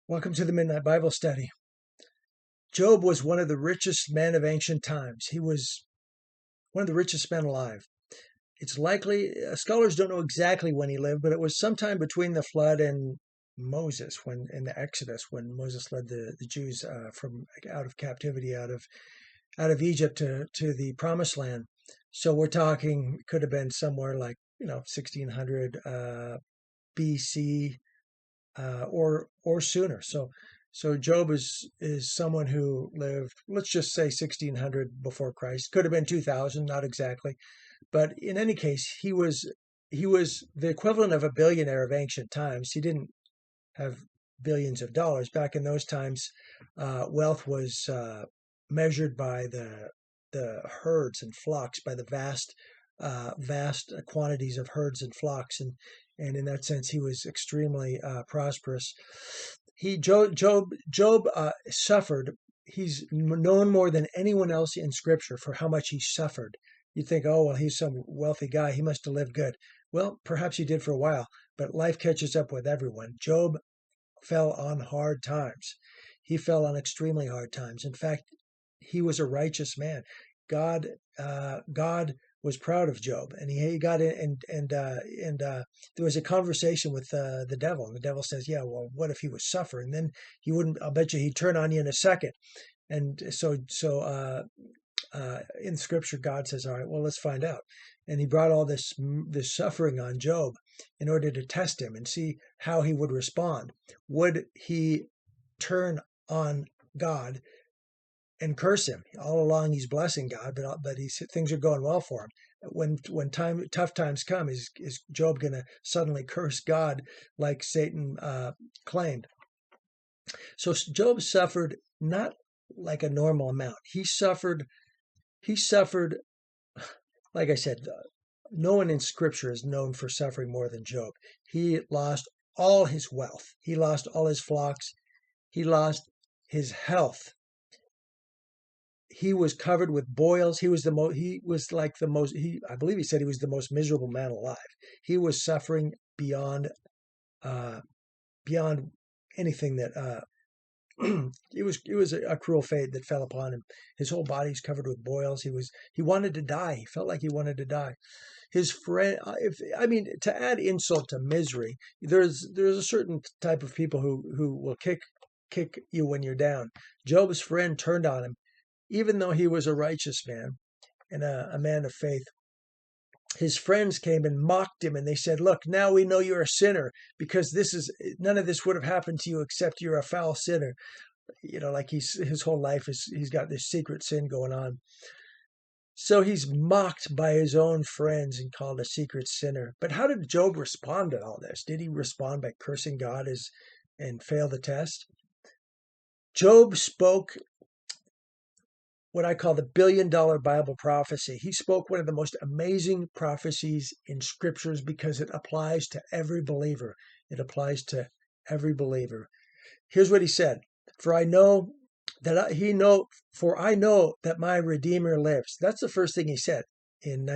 Welcome to the Midnight Bible Study. Job was one of the richest men of ancient times. He was one of the richest men alive. It's likely, scholars don't know exactly when he lived, but it was sometime between the flood and Moses, when in the Exodus, when Moses led the Jews from out of captivity, out of Egypt to the Promised Land. So we're talking, could have been somewhere like 1600 BC, or sooner. So Job is someone who lived, let's just say 1600 before Christ. Could have been 2000, not exactly, but in any case, he was the equivalent of a billionaire of ancient times. He didn't have billions of dollars back in those times. Wealth was measured by the herds and flocks, by the vast quantities of herds and flocks, and in that sense, he was extremely prosperous. Job suffered. He's known more than anyone else in Scripture for how much he suffered. You'd think, oh well, he's some wealthy guy. He must have lived good. Well, perhaps he did for a while, but life catches up with everyone. Job fell on hard times. He fell on extremely hard times. In fact, he was a righteous man. God was proud of Job, and he got in, and there was a conversation with the devil, and the devil says, "Yeah, well, what if he was suffering? Then he wouldn't. I'll bet you he'd turn on you in a second." And so in Scripture, God says, "All right, well, let's find out." And he brought all this suffering on Job in order to test him and see how he would respond. Would he turn on God and curse him? All along he's blessing God, but things are going well for him. When tough times come, is Job going to suddenly curse God like Satan claimed? So Job suffered not like a normal amount. He suffered. Like I said, no one in Scripture is known for suffering more than Job. He lost all his wealth. He lost all his flocks. He lost his health. He was covered with boils. He was like the most, I believe he said he was the most miserable man alive. He was suffering uh, beyond anything that, it was a cruel fate that fell upon him. His whole body's covered with boils. He wanted to die. He felt like he wanted to die. His friend, to add insult to misery, there's a certain type of people who will kick you when you're down. Job's friend turned on him, even though he was a righteous man and a man of faith. His friends came and mocked him, and they said, "Look, now we know you're a sinner, because none of this would have happened to you except you're a foul sinner." Like his whole life he's got this secret sin going on. So he's mocked by his own friends and called a secret sinner. But how did Job respond to all this? Did he respond by cursing God and fail the test? Job spoke what I call the $1 billion Bible prophecy. He spoke one of the most amazing prophecies in Scriptures because it applies to every believer. It applies to every believer. Here's what he said: "For I know that my Redeemer lives." That's the first thing he said in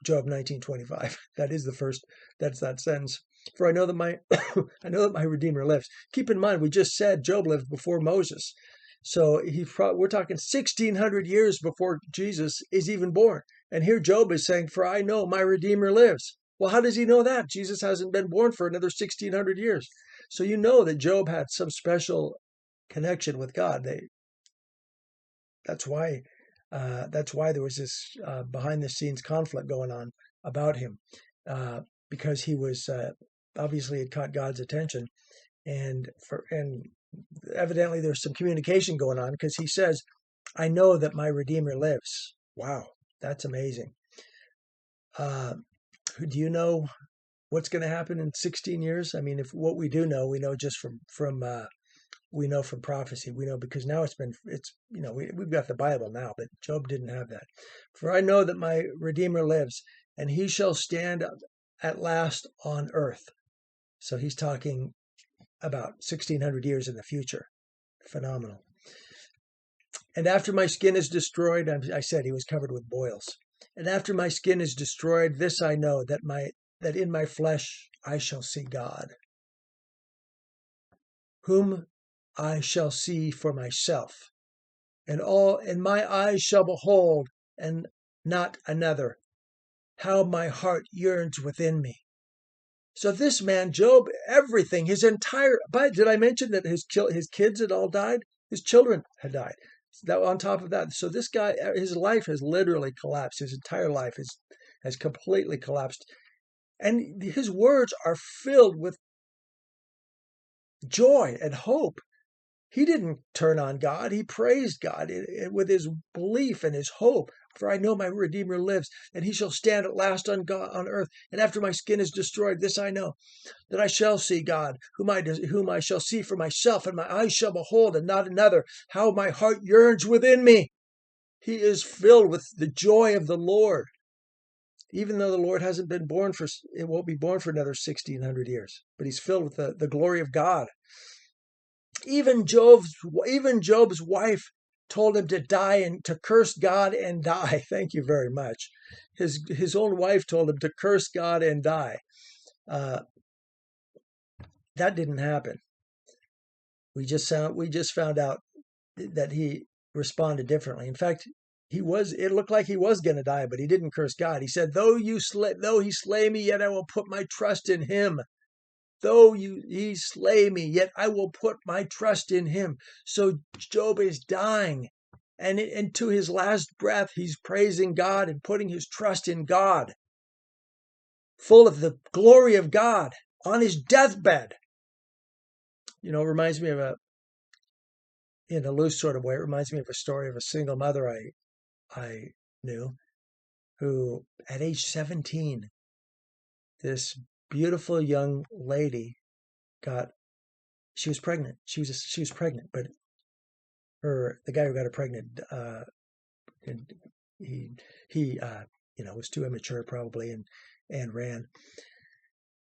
Job 19:25. That is the first. That's that sentence. "For I know that my I know that my Redeemer lives." Keep in mind, we just said Job lived before Moses. So we're talking 1600 years before Jesus is even born. And here Job is saying, "For I know my Redeemer lives." Well, how does he know that? Jesus hasn't been born for another 1600 years. So you know that Job had some special connection with God. That's why there was this behind the scenes conflict going on about him, because he was obviously had caught God's attention, and evidently there's some communication going on, because he says, "I know that my Redeemer lives." Wow, that's amazing. Do you know what's going to happen in 16 years? I mean, if what we do know, we know just from we know from prophecy. We know because now we've got the Bible now, but Job didn't have that. "For I know that my Redeemer lives, and he shall stand at last on earth." So he's talking about 1600 years in the future. Phenomenal. "And after my skin is destroyed," I said he was covered with boils. "And after my skin is destroyed, this I know, that in my flesh I shall see God, whom I shall see for myself, and my eyes shall behold, and not another, how my heart yearns within me. So this man, Job, everything, his entire, but did I mention that his kids had all died? His children had died. That on top of that, so this guy, his life has literally collapsed. His entire life has completely collapsed. And his words are filled with joy and hope. He didn't turn on God. He praised God with his belief and his hope. For I know my Redeemer lives, and he shall stand at last on earth. And after my skin is destroyed, this I know, that I shall see God, whom I shall see for myself, and my eyes shall behold, and not another. How my heart yearns within me. He is filled with the joy of the Lord. Even though the Lord hasn't been born it won't be born for another 1,600 years. But he's filled with the glory of God. Even Job's wife told him to die and to curse God and die. Thank you very much. His own wife told him to curse God and die. That didn't happen. We just found out that he responded differently. In fact, it looked like he was going to die, but he didn't curse God. He said, though he slay me, yet I will put my trust in him. Though he slay me, yet I will put my trust in him. So Job is dying. And to his last breath, he's praising God and putting his trust in God, full of the glory of God on his deathbed. It reminds me of in a loose sort of way, it reminds me of a story of a single mother I knew who, at age 17, this beautiful young lady she was pregnant. She was pregnant, but the guy who got her pregnant, he was too immature probably and ran.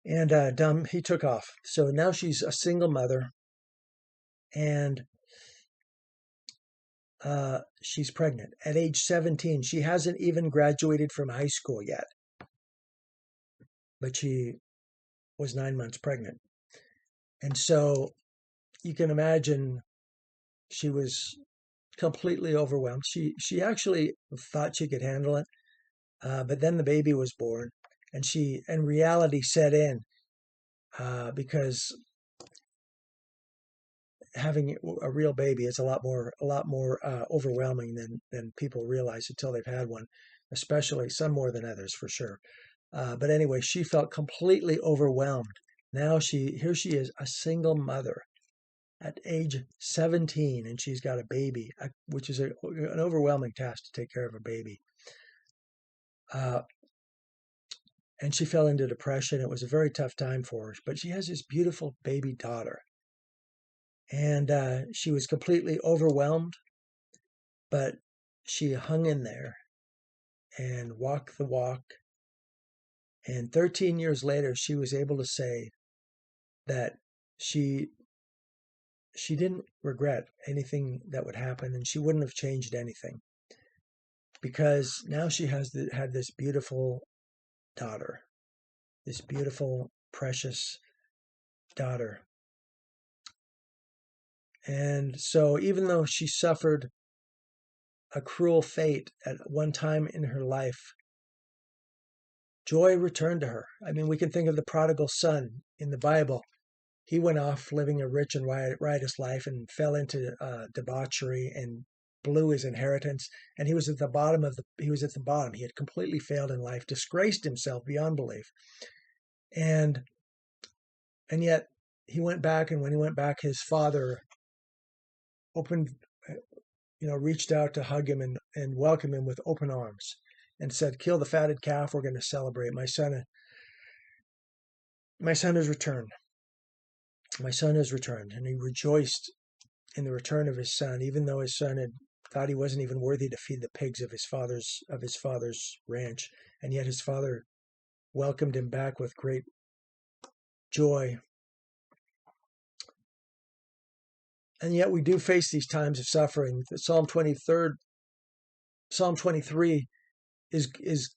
And he took off. So now she's a single mother, and she's pregnant at age 17. She hasn't even graduated from high school yet, but she was 9 months pregnant. And so you can imagine she was completely overwhelmed. She actually thought she could handle it, but then the baby was born, and reality set in, because having a real baby is a lot more overwhelming than people realize until they've had one, especially some more than others for sure. But anyway, she felt completely overwhelmed. Now here she is, a single mother at age 17, and she's got a baby, which is an overwhelming task to take care of a baby. And she fell into depression. It was a very tough time for her, but she has this beautiful baby daughter. And she was completely overwhelmed, but she hung in there and walked the walk. And 13 years later, she was able to say that she didn't regret anything that would happen, and she wouldn't have changed anything, because now she had this beautiful daughter, this beautiful, precious daughter. And so even though she suffered a cruel fate at one time in her life, joy returned to her. I mean, we can think of the prodigal son in the Bible. He went off living a rich and riotous life and fell into debauchery and blew his inheritance. And he was at the bottom. He had completely failed in life, disgraced himself beyond belief. And yet he went back, and when he went back, his father reached out to hug him and welcome him with open arms and said, "Kill the fatted calf. We're going to celebrate. My son has returned. My son has returned." And he rejoiced in the return of his son, even though his son had thought he wasn't even worthy to feed the pigs of his father's ranch. And yet his father welcomed him back with great joy. And yet we do face these times of suffering. Psalm 23 is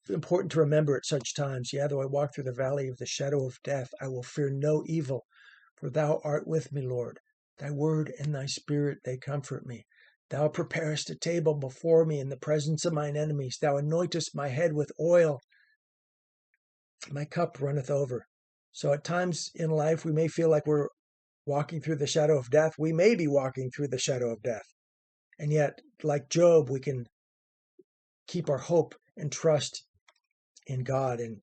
important to remember at such times. "Yea, though I walk through the valley of the shadow of death, I will fear no evil, for thou art with me, Lord. Thy word and thy spirit, they comfort me. Thou preparest a table before me in the presence of mine enemies. Thou anointest my head with oil. My cup runneth over. So at times in life, we may feel like we're walking through the shadow of death. We may be walking through the shadow of death. And yet, like Job, we can keep our hope and trust in God. And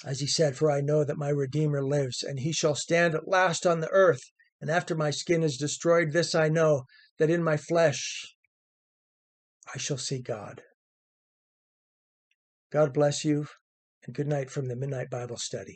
as he said, for I know that my Redeemer lives, and he shall stand at last on the earth. And after my skin is destroyed, this I know, that in my flesh I shall see God. God bless you, and good night from the Midnight Bible Study.